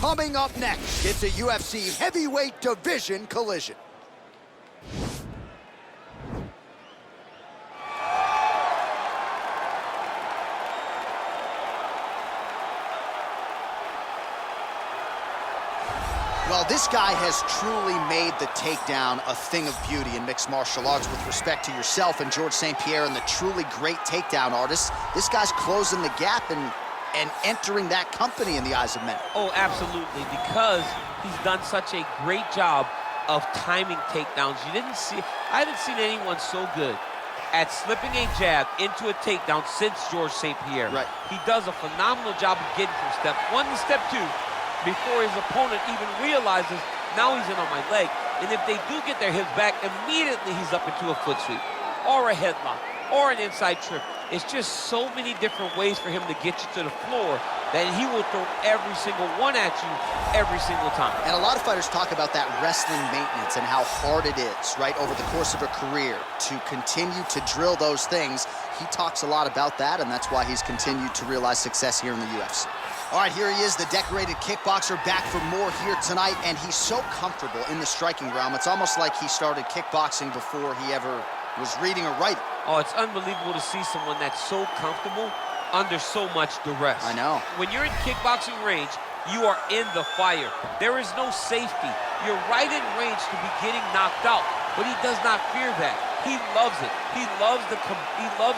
Coming up next, it's a UFC heavyweight division collision. Well, this guy has truly made the takedown a thing of beauty in mixed martial arts. With respect to yourself and George St. Pierre and the truly great takedown artists, this guy's closing the gap and entering that company in the eyes of many. Oh, absolutely, because he's done such a great job of timing takedowns. I haven't seen anyone so good at slipping a jab into a takedown since George St. Pierre. Right. He does a phenomenal job of getting from step one to step two before his opponent even realizes, now he's in on my leg. And if they do get their hips back, immediately he's up into a foot sweep, or a headlock, or an inside trip. It's just so many different ways for him to get you to the floor that he will throw every single one at you every single time. And a lot of fighters talk about that wrestling maintenance and how hard it is, right, over the course of a career to continue to drill those things. He talks a lot about that, and that's why he's continued to realize success here in the UFC. All right, here he is, the decorated kickboxer, back for more here tonight, and he's so comfortable in the striking realm. It's almost like he started kickboxing before he ever was reading or writing. Oh, it's unbelievable to see someone that's so comfortable under so much duress. I know. When you're in kickboxing range, you are in the fire. There is no safety. You're right in range to be getting knocked out, but he does not fear that. He loves it. He loves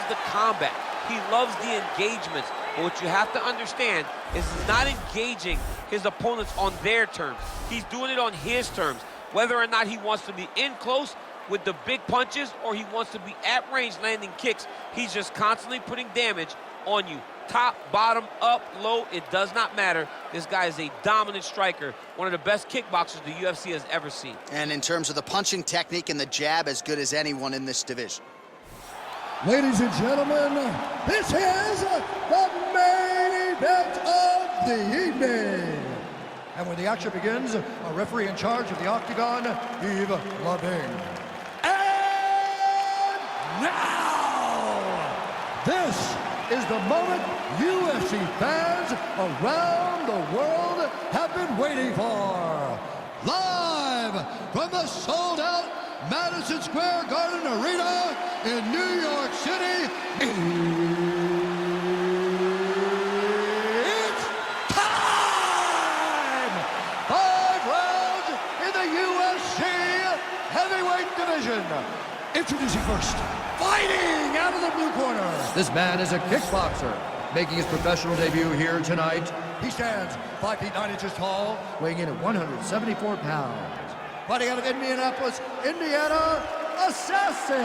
the combat. He loves the engagements. But what you have to understand is he's not engaging his opponents on their terms. He's doing it on his terms. Whether or not he wants to be in close with the big punches or he wants to be at range landing kicks, he's just constantly putting damage on you. Top, bottom, up, low, it does not matter. This guy is a dominant striker, one of the best kickboxers the UFC has ever seen. And in terms of the punching technique and the jab, as good as anyone in this division. Ladies and gentlemen, this is the main event of the evening. And when the action begins, a referee in charge of the Octagon, Yves Lavigne. And now, this is the moment UFC fans around the world have been waiting for. Live from the sold-out Madison Square Garden Arena in New York City, it's time! 5 rounds in the UFC heavyweight division. Introducing first, fighting out of the blue corner. This man is a kickboxer, making his professional debut here tonight. He stands 5 feet 9 inches tall, weighing in at 174 pounds. Fighting out of Indianapolis, Indiana, Assassin.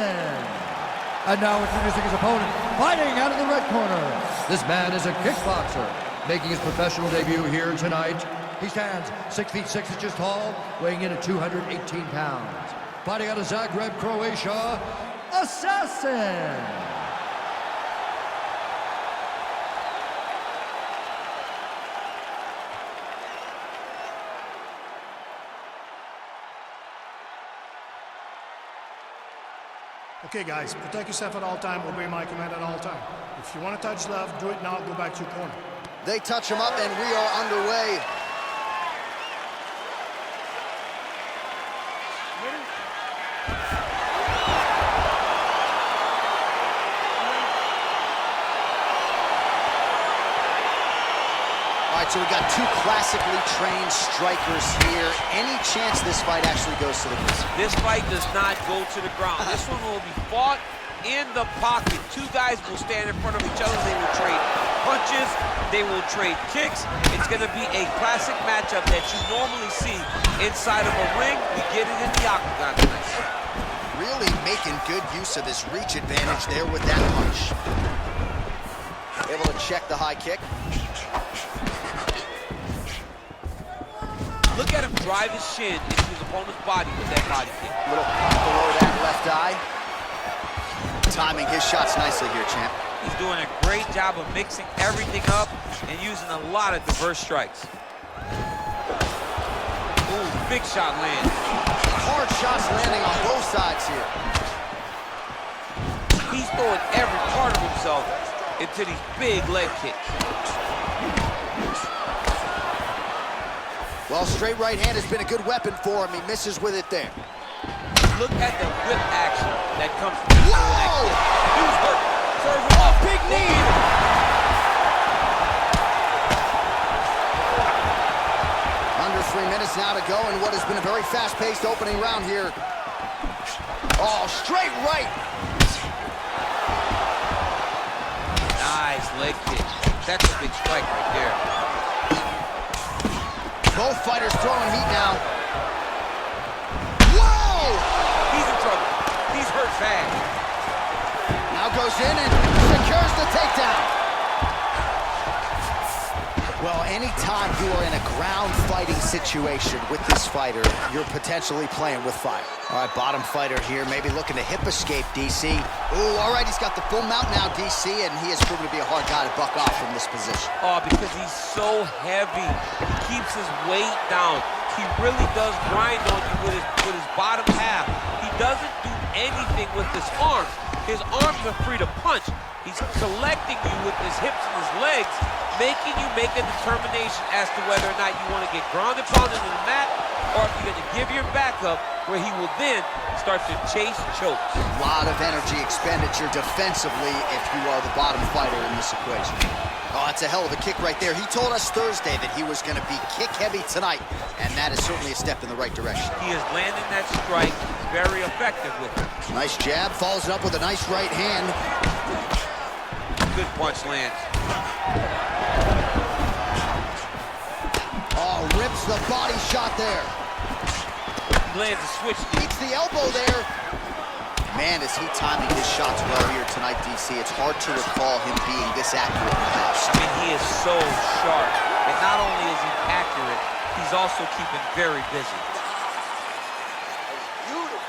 And now introducing his opponent, fighting out of the red corner. This man is a kickboxer, making his professional debut here tonight. He stands 6 feet 6 inches tall, weighing in at 218 pounds. Fighting out of Zagreb, Croatia, Assassin. Okay, guys, protect yourself at all time, obey my command at all time. If you want to touch love, do it now, go back to your corner. They touch him up, and we are underway. All right, so we got two classically trained strikers here. Any chance this fight actually goes to the ground? This fight does not go to the ground. This one will be fought in the pocket. Two guys will stand in front of each other. They will trade punches. They will trade kicks. It's going to be a classic matchup that you normally see inside of a ring. We get it in the octagon tonight. Really making good use of his reach advantage there with that punch. Able to check the high kick. Look at him drive his shin into his opponent's body with that body kick. Little pop below that left eye. Timing his shots nicely here, champ. He's doing a great job of mixing everything up and using a lot of diverse strikes. Ooh, big shot lands. Hard shots landing on both sides here. He's throwing every part of himself into these big leg kicks. Well, straight right hand has been a good weapon for him. He misses with it there. Look at the whip action that comes from that kick. He was hurt. Serves him off. Big knee. Under 3 minutes now to go in what has been a very fast-paced opening round here. Oh, straight right. Nice leg kick. That's a big strike right there. Both fighters throwing heat now. Whoa! He's in trouble. He's hurt bad. Now goes in and secures the takedown. Well, anytime you are in a ground fighting situation with this fighter, you're potentially playing with fire. All right, bottom fighter here, maybe looking to hip escape, DC. Ooh, all right, he's got the full mount now, DC, and he has proven to be a hard guy to buck off from this position. Oh, because he's so heavy. He keeps his weight down. He really does grind on you with his bottom half. He doesn't do anything with his arms. His arms are free to punch. He's collecting you with his hips and his legs, making you make a determination as to whether or not you want to get grounded pounded into the mat, or if you're going to give your back up, where he will then start to chase chokes. A lot of energy expenditure defensively if you are the bottom fighter in this equation. Oh, that's a hell of a kick right there. He told us Thursday that he was going to be kick-heavy tonight, and that is certainly a step in the right direction. He is landing that strike very effective with it. Nice jab, follows it up with a nice right hand. Good punch lands. Oh, rips the body shot there. Lands a switch. Beats the elbow there. Man, is he timing his shots well here tonight, DC. It's hard to recall him being this accurate in the past. I mean, he is so sharp. And not only is he accurate, he's also keeping very busy. Beautiful.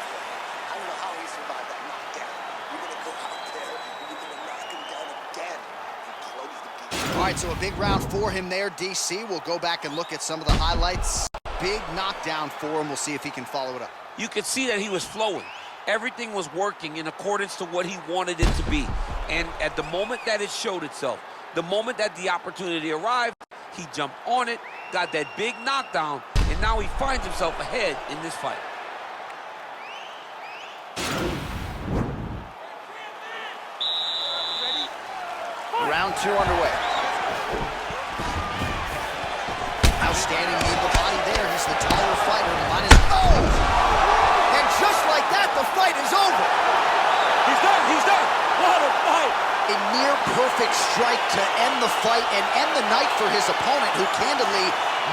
I don't know how he survived that knockdown. You're going to go out there and you're going to knock him down again and close the game. All right, so a big round for him there, DC. We'll go back and look at some of the highlights. Big knockdown for him. We'll see if he can follow it up. You could see that he was flowing. Everything was working in accordance to what he wanted it to be. And at the moment that it showed itself, the moment that the opportunity arrived, he jumped on it, got that big knockdown, and now he finds himself ahead in this fight. Round 2 underway. Outstanding knee to the body there. He's the taller fighter. Oh! And just like that, the fight is over. He's done, he's done. What a fight. A near perfect strike to end the fight and end the night for his opponent, who candidly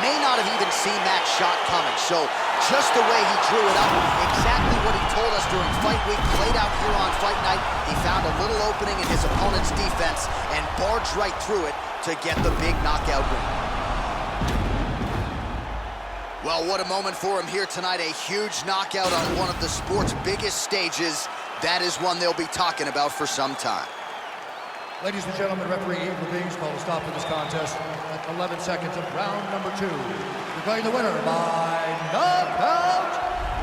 may not have even seen that shot coming. So just the way he drew it up, exactly what he told us during fight week, played out here on fight night. He found a little opening in his opponent's defense and barged right through it to get the big knockout win. Well, what a moment for him here tonight. A huge knockout on one of the sport's biggest stages. That is one they'll be talking about for some time. Ladies and gentlemen, referee Ian Levines called a stop to this contest at 11 seconds of round number 2. Declaring the winner by knockout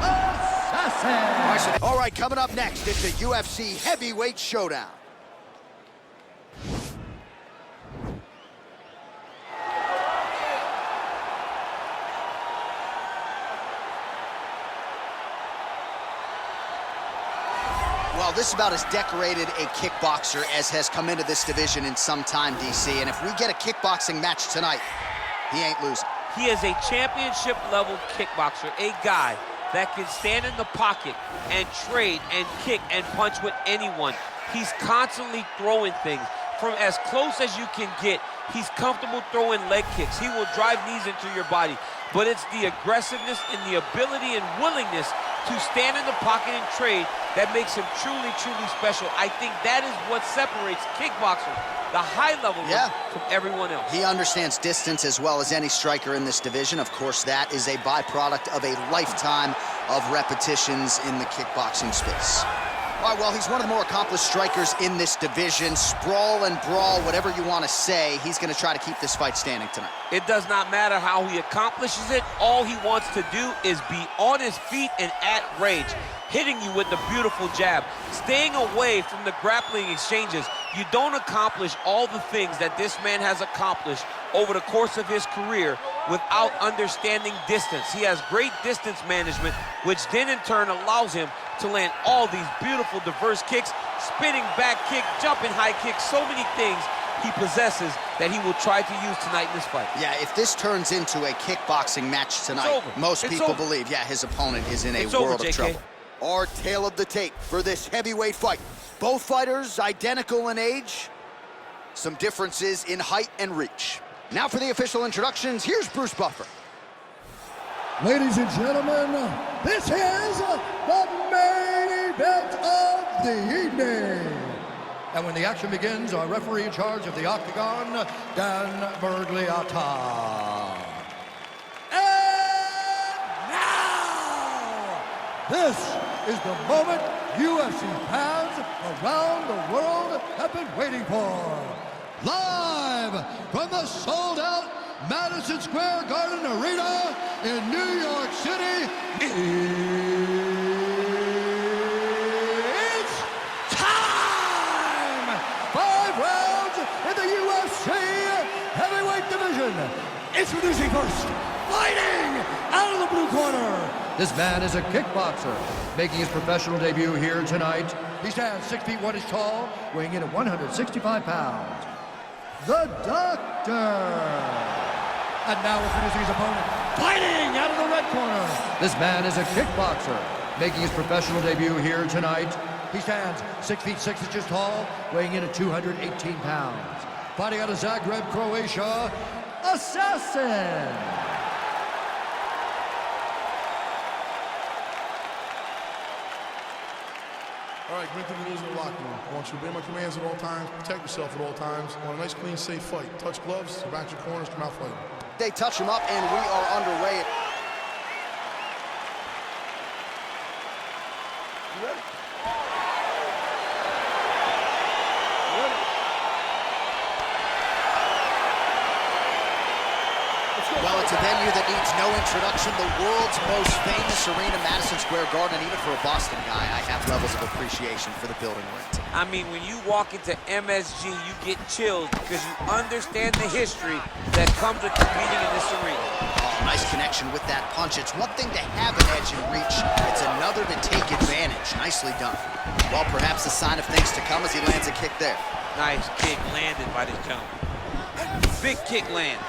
assassin. All right, coming up next, it's a UFC heavyweight showdown. Well, this is about as decorated a kickboxer as has come into this division in some time, DC. And if we get a kickboxing match tonight, he ain't losing. He is a championship-level kickboxer, a guy that can stand in the pocket and trade and kick and punch with anyone. He's constantly throwing things from as close as you can get. He's comfortable throwing leg kicks. He will drive knees into your body. But it's the aggressiveness and the ability and willingness to stand in the pocket and trade that makes him truly, truly special. I think that is what separates kickboxers, the high level, from everyone else. He understands distance as well as any striker in this division. Of course, that is a byproduct of a lifetime of repetitions in the kickboxing space. All right, well, he's one of the more accomplished strikers in this division. Sprawl and brawl, whatever you want to say, he's going to try to keep this fight standing tonight. It does not matter how he accomplishes it. All he wants to do is be on his feet and at range, hitting you with the beautiful jab, staying away from the grappling exchanges. You don't accomplish all the things that this man has accomplished over the course of his career without understanding distance. He has great distance management, which then in turn allows him to land all these beautiful, diverse kicks, spinning back kick, jumping high kick, so many things he possesses that he will try to use tonight in this fight. Yeah, if this turns into a kickboxing match tonight, most people believe, yeah, his opponent is in a world of trouble. Our tale of the tape for this heavyweight fight. Both fighters identical in age, some differences in height and reach. Now for the official introductions, here's Bruce Buffer. Ladies and gentlemen, this is the main event of the evening. And when the action begins, our referee in charge of the Octagon, Dan Bergliata. And now, this is the moment UFC fans around the world have been waiting for. Live from the sold-out Madison Square Garden Arena in New York City, it's time! 5 rounds in the UFC heavyweight division. Introducing first, fighting out of the blue corner. This man is a kickboxer, making his professional debut here tonight. He stands 6 feet 1 inch tall, weighing in at 165 pounds. The Doctor. And now introducing his opponent, fighting out of the red corner. This man is a kickboxer, making his professional debut here tonight. He stands 6 feet 6 inches tall, weighing in at 218 pounds. Fighting out of Zagreb, Croatia, Assassin. All right, get into the rules of the locker room. I want you to obey my commands at all times, protect yourself at all times. I want a nice, clean, safe fight. Touch gloves, back your corners, come out fighting. They touch him up, and we are underway. You ready? Well, it's a venue that needs no introduction. The world's most famous arena, Madison Square Garden. And even for a Boston guy, I have levels of appreciation for the building we're in. I mean, when you walk into MSG, you get chills because you understand the history that comes with competing in this arena. Oh, nice connection with that punch. It's one thing to have an edge and reach. It's another to take advantage. Nicely done. Well, perhaps a sign of things to come as he lands a kick there. Nice kick landed by this gentleman. Big kick lands.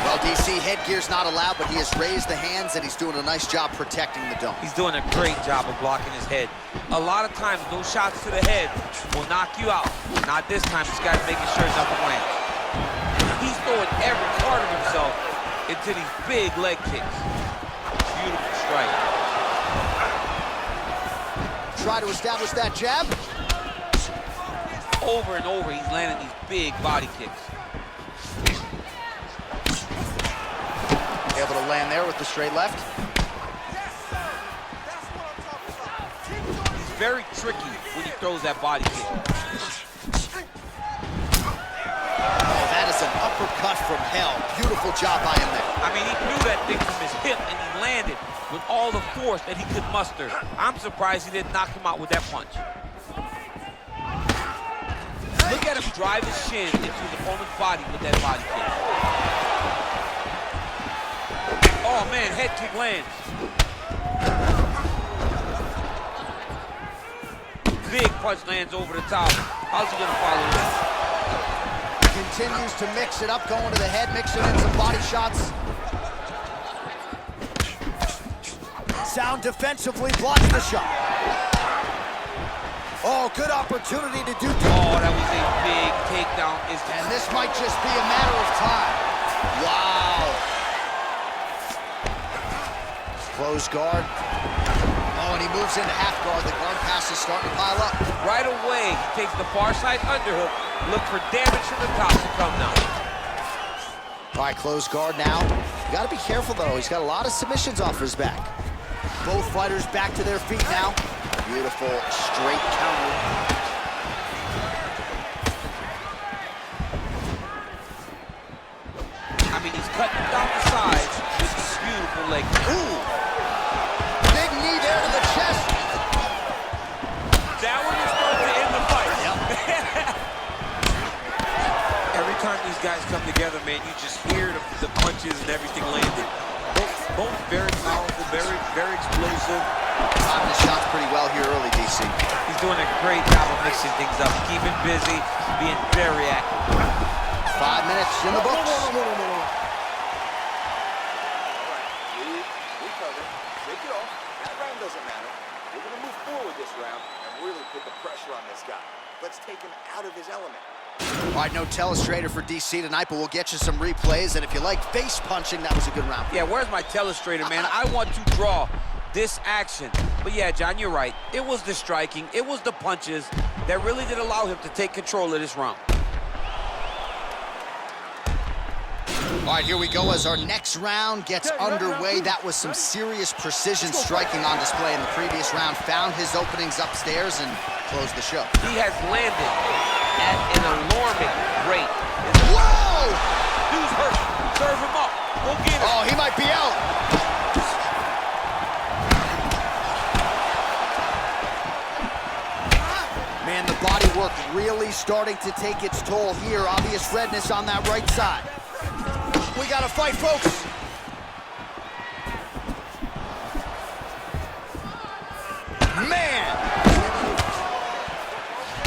Well, DC, headgear's not allowed, but he has raised the hands, and he's doing a nice job protecting the dome. He's doing a great job of blocking his head. A lot of times, those shots to the head will knock you out. Not this time. This guy's making sure nothing lands. He's throwing every part of himself into these big leg kicks. Beautiful strike. Try to establish that jab. Over and over, he's landing these big body kicks. Able to land there with the straight left. He's very tricky when he throws that body kick. Oh, that is an uppercut from hell. Beautiful job by him there. I mean, he threw that thing from his hip and he landed with all the force that he could muster. I'm surprised he didn't knock him out with that punch. Look at him drive his shin into his opponent's body with that body kick. Oh man, head kick lands. Big punch lands over the top. How's he gonna follow this? Continues to mix it up, going to the head, mixing in some body shots. Sound defensively blocks the shot. Oh, good opportunity to do. Oh, that was a big takedown. And this might just be a matter of time. Wow. Close guard. Oh, and he moves into half guard. The guard pass is starting to pile up. Right away, he takes the far side underhook. Look for damage from the top to come now. All right, close guard now. You got to be careful, though. He's got a lot of submissions off his back. Both fighters back to their feet now. Beautiful straight counter. I mean, he's cutting down the sides with this beautiful leg. Ooh! Big knee there to the chest. That time these guys come together, man, you just hear the punches and everything landing. Both very powerful, very explosive. Timing his shots pretty well here early, DC. He's doing a great job of mixing things up, keeping busy, being very active. 5 minutes in the books. We covered. Shake it off. That round doesn't matter. We're going to move forward this round and really put the pressure on this guy. Let's take him out of his element. All right, no telestrator for DC tonight, but we'll get you some replays. And if you like face punching, that was a good round. Yeah, where's my telestrator, man? I want to draw this action. But yeah, John, you're right. It was the striking, it was the punches that really did allow him to take control of this round. All right, here we go as our next round gets underway. That was some serious precision striking on display in the previous round. Found his openings upstairs and closed the show. He has landed at an alarming rate. Whoa! Dude's hurt. Serve him up. Go get him. Oh, he might be out. Man, the body work really starting to take its toll here. Obvious redness on that right side. We got to fight, folks. Man!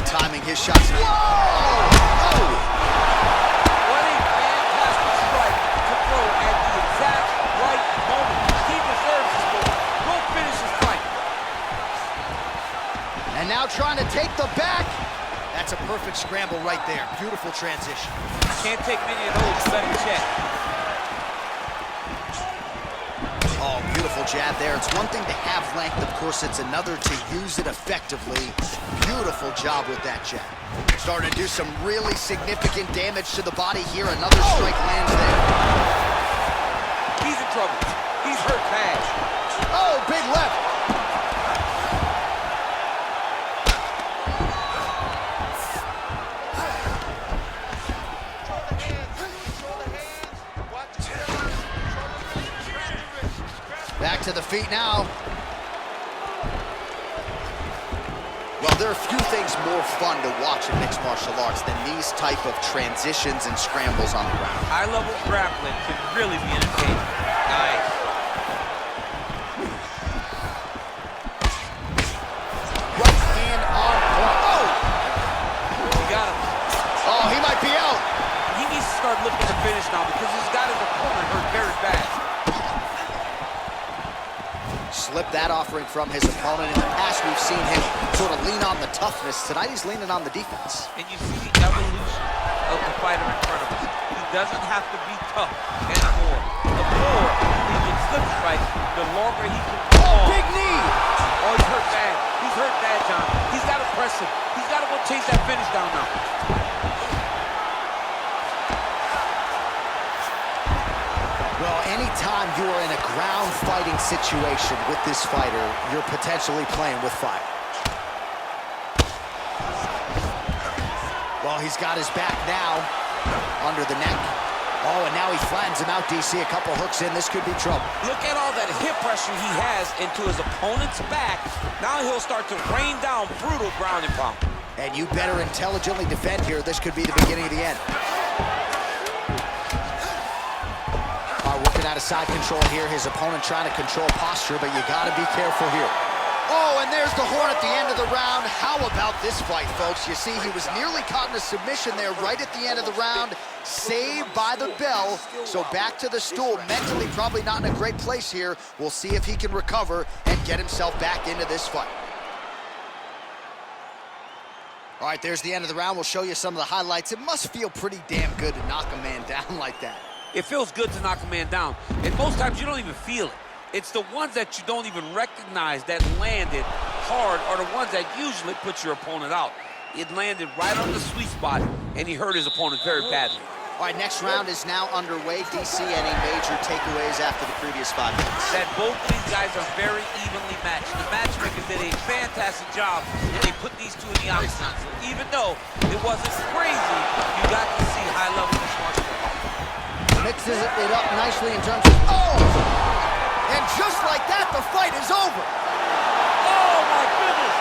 Timing his shots. Whoa! Oh! What a fantastic strike to throw at the exact right moment. He deserves this move. Go finish his fight. And now trying to take the back. That's a perfect scramble right there. Beautiful transition. Can't take many of those. Better check. Oh, beautiful jab there. It's one thing to have length, of course, it's another to use it effectively. Beautiful job with that jab. Starting to do some really significant damage to the body here. Another strike lands there. He's in trouble. He's hurt bad. Oh, big left. Back to the feet now. Well, there are few things more fun to watch in mixed martial arts than these type of transitions and scrambles on the ground. High-level grappling can really be entertaining. Nice. Right hand on point. Oh! He got him. Oh, he might be out. He needs to start looking to finish now because he's got his opponent hurt very bad. Slipped that offering from his opponent. In the past, we've seen him sort of lean on the toughness. Tonight, he's leaning on the defense. And you see the evolution of the fighter in front of us. He doesn't have to be tough anymore. The more he can slip strike, the longer he can go on. Big knee! Oh, he's hurt bad. He's hurt bad, John. He's got to press him. He's got to go chase that finish down now. Well, anytime you are in a ground fighting situation with this fighter, you're potentially playing with fire. Well, he's got his back now, under the neck. Oh, and now he flattens him out, DC. A couple hooks in, this could be trouble. Look at all that hip pressure he has into his opponent's back. Now he'll start to rain down brutal ground and pound. And you better intelligently defend here. This could be the beginning of the end. Working out of side control here. His opponent trying to control posture, but you got to be careful here. Oh, and there's the horn at the end of the round. How about this fight, folks? You see, he was nearly caught in a submission there right at the end of the round. Saved by the bell. So back to the stool. Mentally probably not in a great place here. We'll see if he can recover and get himself back into this fight. All right, there's the end of the round. We'll show you some of the highlights. It must feel pretty damn good to knock a man down like that. It feels good to knock a man down. And most times you don't even feel it. It's the ones that you don't even recognize that landed hard are the ones that usually put your opponent out. It landed right on the sweet spot, and he hurt his opponent very badly. All right, next round is now underway. DC, any major takeaways after the previous 5 minutes? That both these guys are very evenly matched. The matchmakers did a fantastic job, and they put these two in the octagon. So even though it wasn't crazy, you got to see high-level martial arts. Mixes it up nicely in terms of, oh! And just like that, the fight is over. Oh, my goodness.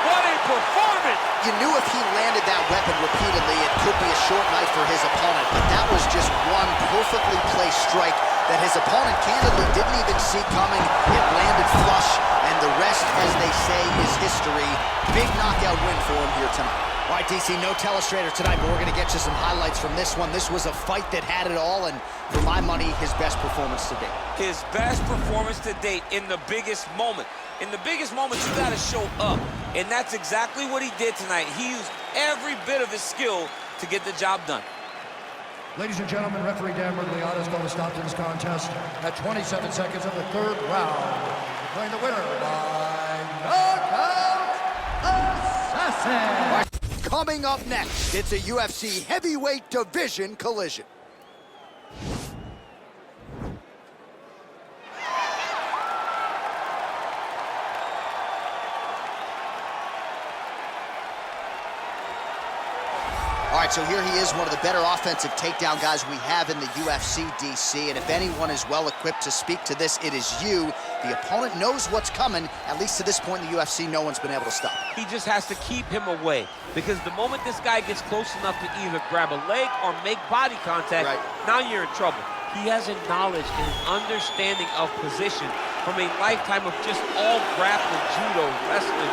What a performance! You knew if he landed that weapon repeatedly, it could be a short night for his opponent, but that was just one perfectly placed strike that his opponent candidly didn't even see coming. It landed flush, and the rest, as they say, is history. Big knockout win for him here tonight. All right, DC, no telestrator tonight, but we're going to get you some highlights from this one. This was a fight that had it all, and for my money, his best performance to date. His best performance to date in the biggest moment. In the biggest moments, you got to show up, and that's exactly what he did tonight. He used every bit of his skill to get the job done. Ladies and gentlemen, referee Dan Marciales is going to stop this contest at 27 seconds of the third round. Declaring the winner by knockout assassin. Coming up next, it's a UFC heavyweight division collision. All right, so here he is, one of the better offensive takedown guys we have in the UFC, DC. And if anyone is well-equipped to speak to this, it is you. The opponent knows what's coming. At least to this point in the UFC, no one's been able to stop him. He just has to keep him away, because the moment this guy gets close enough to either grab a leg or make body contact, now you're in trouble. He has a knowledge and an understanding of position from a lifetime of just all grappling, judo, wrestling,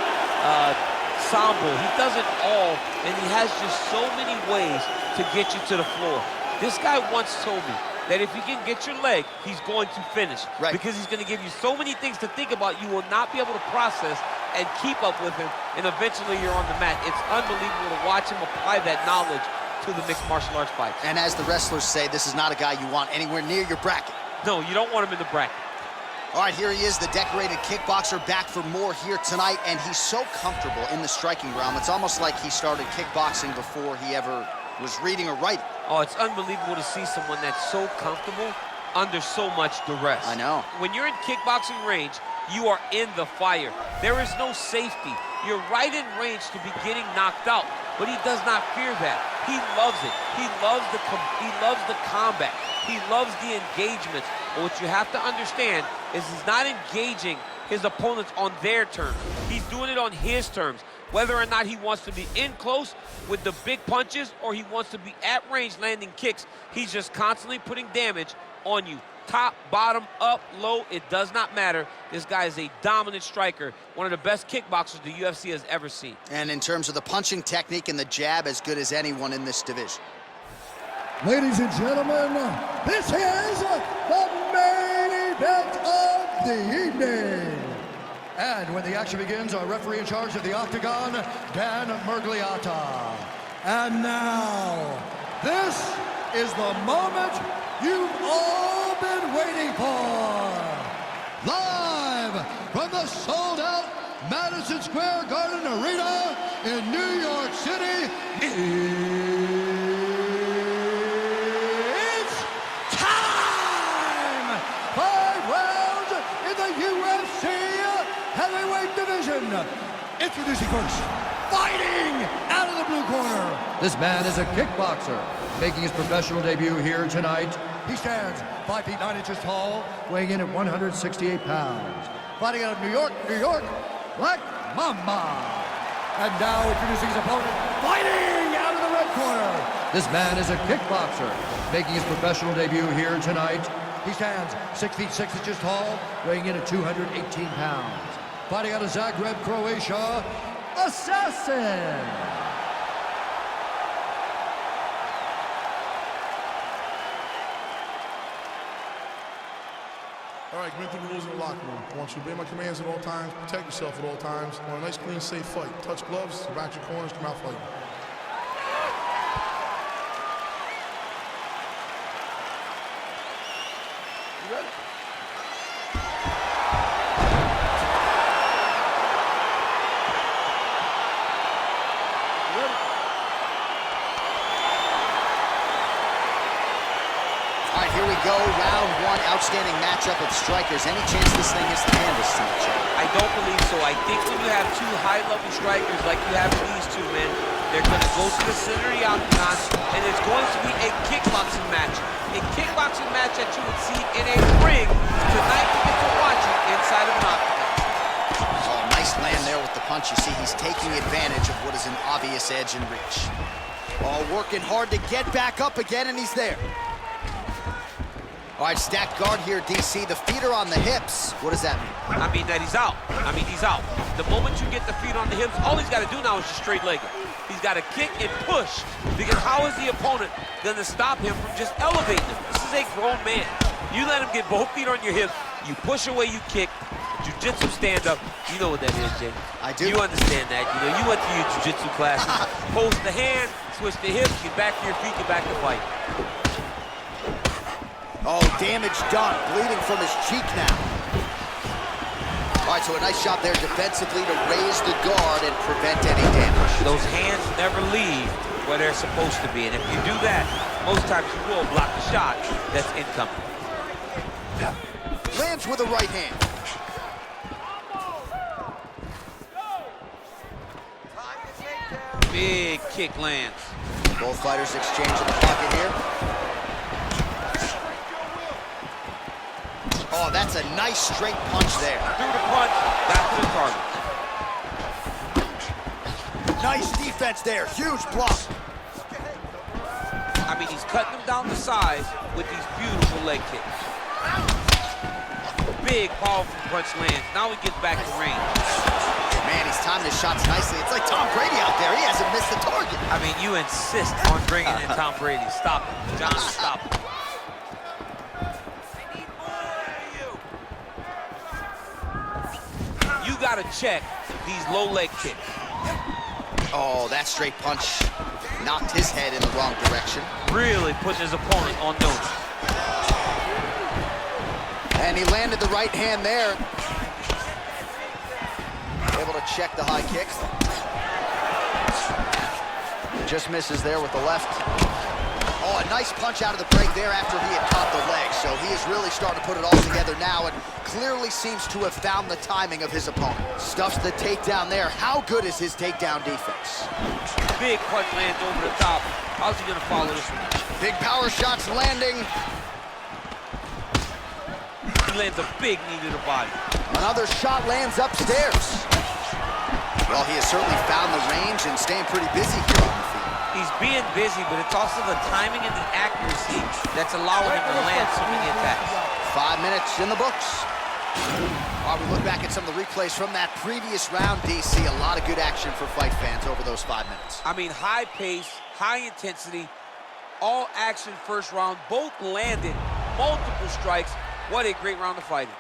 sambo. He does it all, and he has just so many ways to get you to the floor. This guy once told me that if you can get your leg, he's going to finish. Because he's going to give you so many things to think about, you will not be able to process and keep up with him, and eventually you're on the mat. It's unbelievable to watch him apply that knowledge to the mixed martial arts fight. And as the wrestlers say, this is not a guy you want anywhere near your bracket. No, you don't want him in the bracket. All right, here he is, the decorated kickboxer, back for more here tonight, and he's so comfortable in the striking realm. It's almost like he started kickboxing before he ever was reading or writing. Oh, it's unbelievable to see someone that's so comfortable under so much duress. I know. When you're in kickboxing range, you are in the fire. There is no safety. You're right in range to be getting knocked out, but he does not fear that. He loves it. He loves the combat. He loves the engagements. But what you have to understand is he's not engaging his opponents on their terms. He's doing it on his terms. Whether or not he wants to be in close with the big punches or he wants to be at range landing kicks, he's just constantly putting damage on you. Top, bottom, up, low, it does not matter. This guy is a dominant striker, one of the best kickboxers the UFC has ever seen. And in terms of the punching technique and the jab, as good as anyone in this division. Ladies and gentlemen, this is the main event of the evening. And when the action begins, our referee in charge of the Octagon, Dan Marciales. And now, this is the moment you've all been waiting for. Live from the sold-out Madison Square Garden Arena in New York City, it's time! 5 rounds in the UFC heavyweight division. Introducing first, fighting out of the blue corner. This man is a kickboxer, making his professional debut here tonight. He stands 5 feet 9 inches tall, weighing in at 168 pounds. Fighting out of New York, Black Mamba. And now introducing his opponent, fighting out of the red corner. This man is a kickboxer, making his professional debut here tonight. He stands 6 feet 6 inches tall, weighing in at 218 pounds. Fighting out of Zagreb, Croatia, Assassin. All right, get through the rules in the locker room. I want you to obey my commands at all times, protect yourself at all times. I want a nice, clean, safe fight. Touch gloves, back your corners, come out fighting. You ready? All right, here we go, round one, outstanding matchup of strikers. Any chance this thing hits the canvas tonight, Chad? I don't believe so. I think when you have two high-level strikers like you have these two, man, they're going to go to the center of the octagon, and it's going to be a kickboxing match. A kickboxing match that you would see in a ring tonight. You get to watch it inside of an octagon. Oh, nice land there with the punch, you see he's taking advantage of what is an obvious edge and reach. Oh, working hard to get back up again, and he's there. All right, stacked guard here, DC. The feet are on the hips. What does that mean? I mean that he's out. He's out. The moment you get the feet on the hips, all he's got to do now is just straight leg it. He's got to kick and push, because how is the opponent going to stop him from just elevating him? This is a grown man. You let him get both feet on your hips, you push away, you kick, jiu-jitsu stand-up. You know what that is, Jay. I do. You understand that. You know, you went to your jiu-jitsu classes. Post the hand, switch the hips, get back to your feet, get back to fight. Oh, damage done. Bleeding from his cheek now. All right, so a nice job there defensively to raise the guard and prevent any damage. Those hands never leave where they're supposed to be, and if you do that, most times you will block the shot that's incoming. Lands with a right hand. Big kick lands. Both fighters exchange in the pocket here. Oh, that's a nice straight punch there. Through the punch, back to the target. Nice defense there. Huge block. I mean, he's cutting them down the sides with these beautiful leg kicks. Big, powerful punch lands. Now he gets back to range. Man, he's timing his shots nicely. It's like Tom Brady out there. He hasn't missed the target. I mean, you insist on bringing in Tom Brady. Stop it. John, stop it. You got to check these low leg kicks. Oh, that straight punch knocked his head in the wrong direction. Really putting his opponent on notice. And he landed the right hand there. Able to check the high kick. Just misses there with the left. Oh, a nice punch out of the break there after he had caught the leg. So he is really starting to put it all together now and clearly seems to have found the timing of his opponent. Stuffs the takedown there. How good is his takedown defense? Big punch lands over the top. How's he gonna follow this one? Big power shots landing. He lands a big knee to the body. Another shot lands upstairs. Well, he has certainly found the range and staying pretty busy here on the field. He's being busy, but it's also the timing and the accuracy that's allowing him to land so many attacks. 5 minutes in the books. While we look back at some of the replays from that previous round, DC, a lot of good action for fight fans over those 5 minutes. I mean, high pace, high intensity, all action first round, both landed, multiple strikes. What a great round of fighting.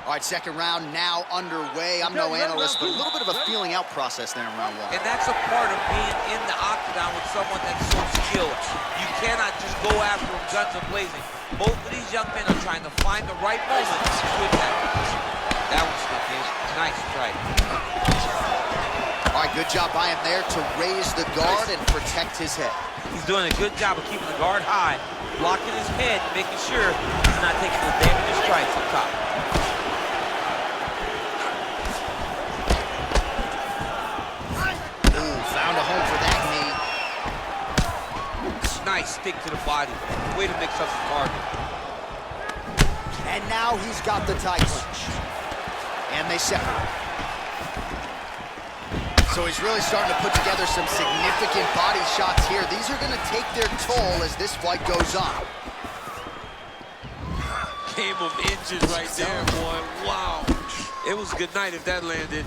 All right, second round now underway. I'm no analyst, but a little bit of a feeling out process there in round one. And that's a part of being in the octagon with someone that's so skilled. You cannot just go after him guns a-blazing. Both of these young men are trying to find the right moment to attack. That was slick, dude. Nice strike. All right, good job by him there to raise the guard and protect his head. He's doing a good job of keeping the guard high, blocking his head, making sure he's not taking the damaging strikes up top. Found a home for that knee. Nice stick to the body. Way to mix up the target. And now he's got the tie clinch. And they separate. So he's really starting to put together some significant body shots here. These are going to take their toll as this fight goes on. Game of inches right there, boy. Wow. It was good night if that landed.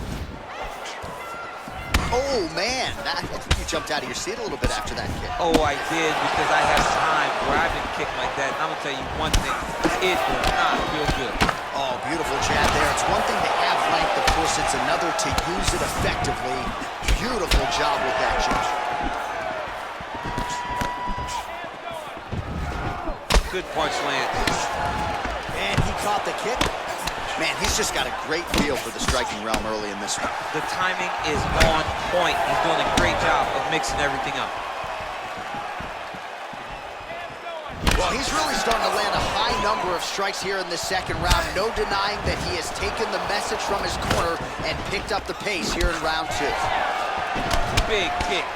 Oh, man. I think you jumped out of your seat a little bit after that kick. Oh, I did, because I had time where I've been kicked like that. And I'm going to tell you one thing. It does not feel good. Oh, beautiful jab there. It's one thing to have length, of course. It's another to use it effectively. Beautiful job with that jab. Good punch land. And he caught the kick. Man, he's just got a great feel for the striking realm early in this one. The timing is on point. He's doing a great job of mixing everything up. Well, he's really starting to land a high number of strikes here in the second round. No denying that he has taken the message from his corner and picked up the pace here in round two. Big kick.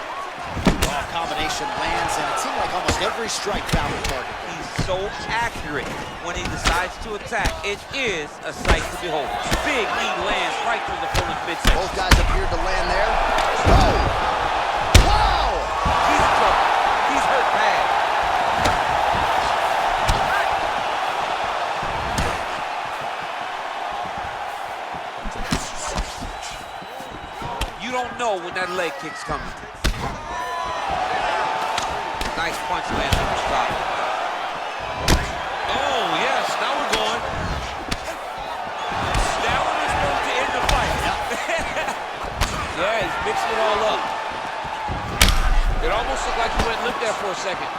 Oh, Combination lands, and it seemed like almost every strike found the target. He's so accurate when he decides to attack. It is a sight to behold. Big knee lands right through the opponent's midsection. Both guys appeared to land there. Oh! Wow! He's in trouble. He's hurt bad. You don't know when that leg kick's coming. Nice punch lands on the stop. Oh, yes, now we're going. That one is going to end the fight. Yeah, he's mixing it all up. It almost looked like he went limp there for a second.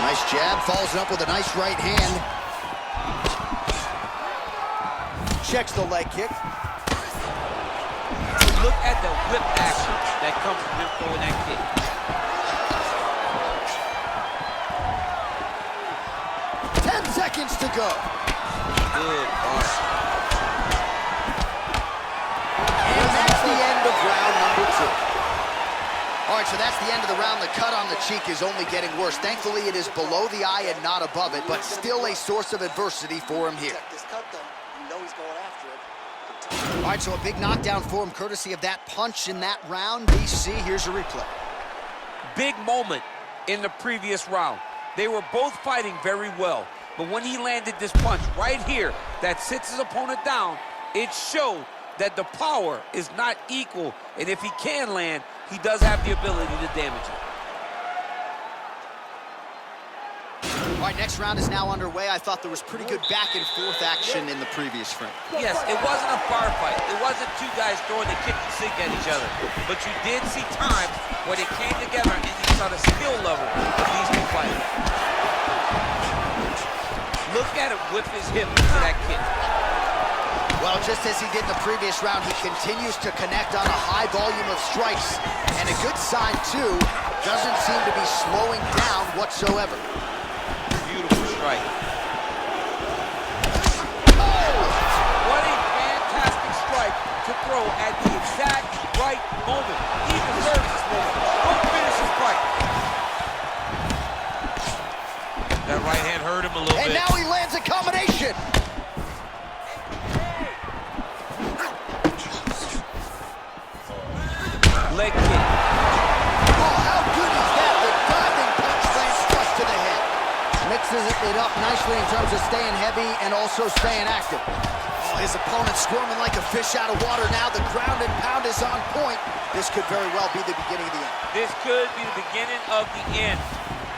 Nice jab, follows it up with a nice right hand. Checks the leg kick. Look at the whip action that comes from him throwing that kick. Seconds to go. Good punch. And that's the end of round number 2. All right, so that's the end of the round. The cut on the cheek is only getting worse. Thankfully, it is below the eye and not above it, but still a source of adversity for him here. Check this cut, though. You know he's going after it. All right, so a big knockdown for him, courtesy of that punch in that round. DC, here's a replay. Big moment in the previous round. They were both fighting very well. But when he landed this punch right here that sits his opponent down, it showed that the power is not equal. And if he can land, he does have the ability to damage it. All right, next round is now underway. I thought there was pretty good back and forth action in the previous frame. Yes, it wasn't a firefight. It wasn't two guys throwing the kitchen sink at each other. But you did see times where they came together and you saw the skill level of these two fighters. Look at him whip his hip into that kick. Well, just as he did in the previous round, he continues to connect on a high volume of strikes. And a good sign, too, doesn't seem to be slowing down whatsoever. Beautiful strike. Oh! What a fantastic strike to throw at the exact right moment. He deserves this moment. Don't finish his fight. That right hand hurt him a little bit. And now he lands a combination. Leg kick. Oh, how good is that? The diving punch lands flush to the head. Mixes it up nicely in terms of staying heavy and also staying active. Oh, his opponent squirming like a fish out of water now. The ground and pound is on point. This could very well be the beginning of the end. This could be the beginning of the end.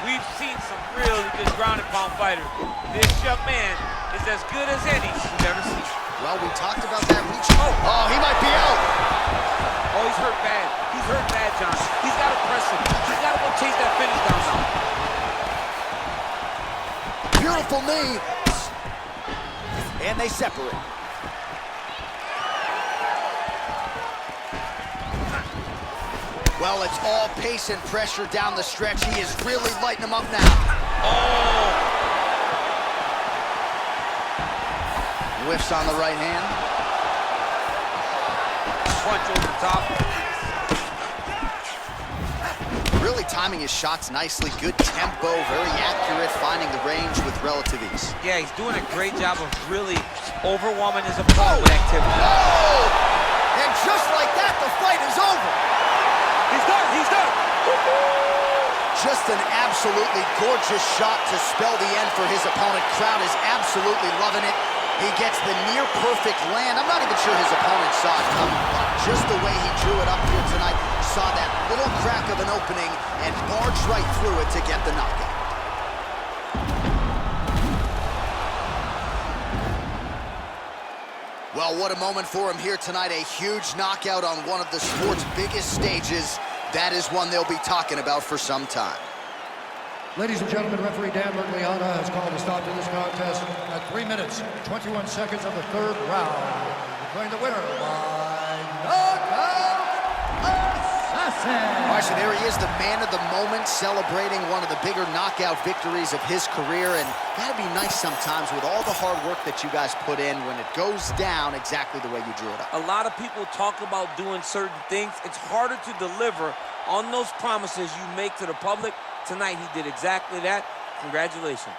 We've seen some really good ground and pound fighters. This young man is as good as any we've ever seen. Well, we talked about that reach. Oh, he might be out. Oh, he's hurt bad. He's hurt bad, John. He's got to press him. He's got to go chase that finish down now. Beautiful knee. And they separate. Well, it's all pace and pressure down the stretch. He is really lighting them up now. Oh! Whiffs on the right hand. Punch over the top. Really timing his shots nicely. Good tempo, very accurate, finding the range with relative ease. Yeah, he's doing a great job of really overwhelming his opponent with activity. Oh! And just like that, the fight is over. He's done, he's done. Just an absolutely gorgeous shot to spell the end for his opponent. Crowd is absolutely loving it. He gets the near-perfect land. I'm not even sure his opponent saw it coming, but just the way he drew it up here tonight, saw that little crack of an opening and barged right through it to get the knockout. Well, what a moment for him here tonight. A huge knockout on one of the sport's biggest stages. That is one they'll be talking about for some time. Ladies and gentlemen, referee Dan Mergliana has called a stop to this contest at 3 minutes, 21 seconds of the third round. Declaring the winner by knockout assassin. All right, so there he is, the man of the moment, celebrating one of the bigger knockout victories of his career. And that'd be nice sometimes with all the hard work that you guys put in when it goes down exactly the way you drew it up. A lot of people talk about doing certain things. It's harder to deliver on those promises you make to the public. Tonight, he did exactly that. Congratulations.